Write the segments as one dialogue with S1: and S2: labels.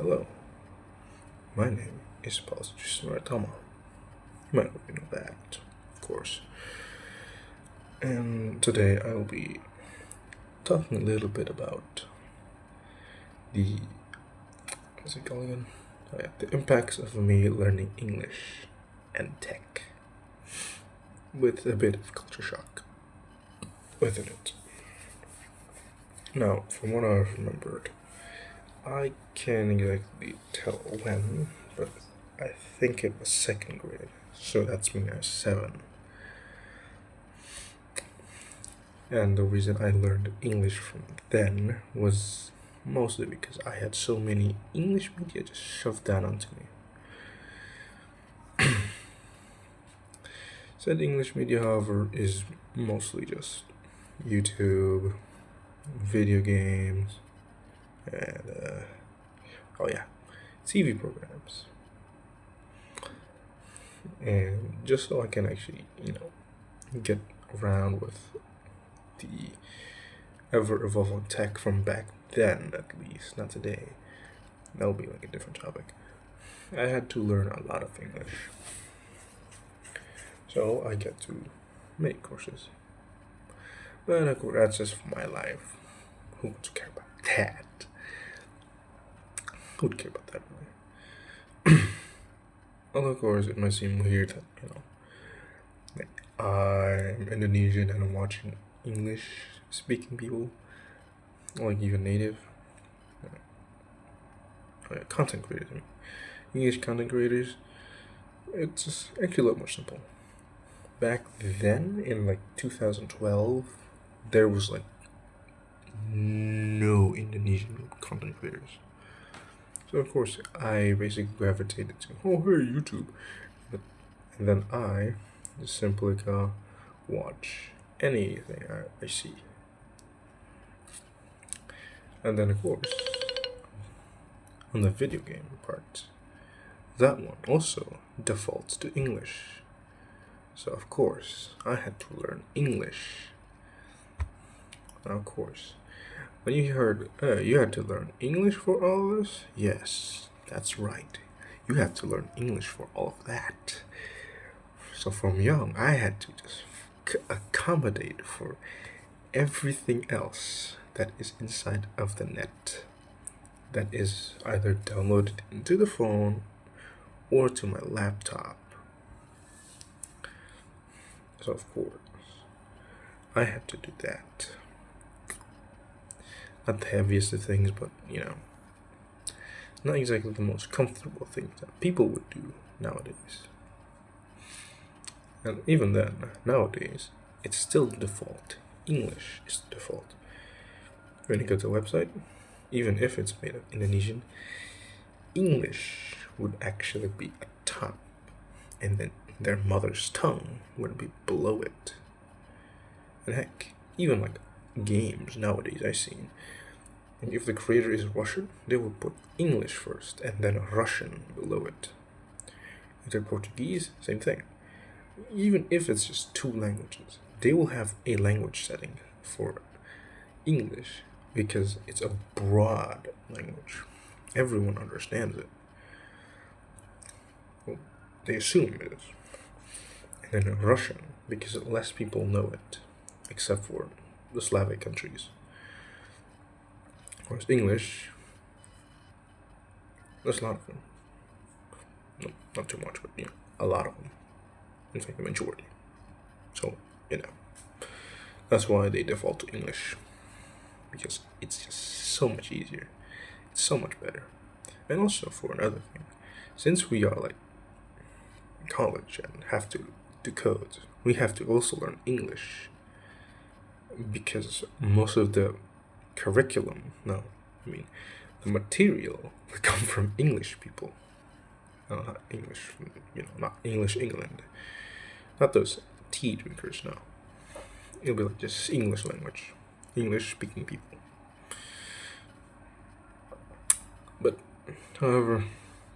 S1: Hello, my name is Paulus Maritama. You might already know that, of course. And today I'll be talking a little bit about the what's it called again? Oh yeah, the impacts of me learning English and tech, with a bit of culture shock within it. Now, from what I've remembered, I can't exactly tell when, but I think it was second grade, so that's me at 7. And the reason I learned English from then was mostly because I had so many English media just shoved down onto me. Said English media, however, is mostly just YouTube, video games, and oh yeah, TV programs. And just so I can actually, get around with the ever evolving tech from back then, at least, not today. That'll be like a different topic. I had to learn a lot of English. So I get to make courses. But of course, that's just my life. Who would care about that? Who would care about that, really? Although, of course, it might seem weird that, like I'm Indonesian and I'm watching English speaking people, like even native content creators, English content creators. It's just actually a lot more simple. Back then, in like 2012, there was like no Indonesian content creators. So of course, I basically gravitated to, oh hey, YouTube. And then I just simply go watch anything I see. And then of course, on the video game part, that one also defaults to English. So of course, I had to learn English. And of course, when you heard, you had to learn English for all of this? Yes, that's right. You have to learn English for all of that. So from young, I had to just accommodate for everything else that is inside of the net. That is either downloaded into the phone or to my laptop. So of course, I had to do that. Not the heaviest of things, but not exactly the most comfortable things that people would do nowadays. And even then, nowadays, it's still the default. English is the default. When you go to a website, even if it's made of Indonesian, English would actually be at top, and then their mother's tongue would be below it. And heck, even like games nowadays I've seen, and if the creator is Russian, they will put English first and then Russian below it. If they're Portuguese, same thing. Even if it's just two languages, they will have a language setting for English because it's a broad language. Everyone understands it. Well, they assume it is. And then Russian because less people know it, except for the Slavic countries. Whereas English, there's a lot of them. No, not too much, but a lot of them. In fact, the majority. So, that's why they default to English. Because it's just so much easier. It's so much better. And also, for another thing, since we are like college and have to do codes, we have to also learn English. Because most of the curriculum, no, I mean, the material will come from English people. Not English, not English England. Not those tea drinkers, no. It'll be like just English language. English speaking people. But, however,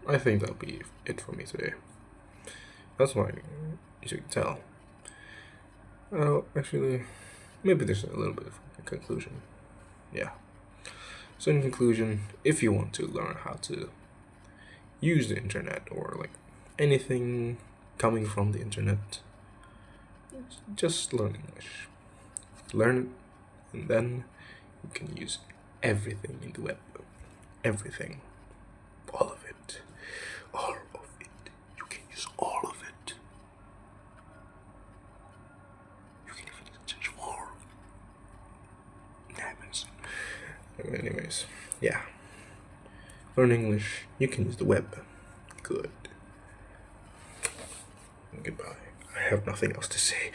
S1: I think that'll be it for me today. That's why, as you can tell. Well, actually, maybe there's a little bit of a conclusion. Yeah. So in conclusion, if you want to learn how to use the internet or like anything coming from the internet, just learn English. Learn it, and then you can use everything in the web. Everything. All of it. All of it. You can use all of it. You can even change more. Anyways, yeah. Learn English. You can use the web. Good. Goodbye. I have nothing else to say.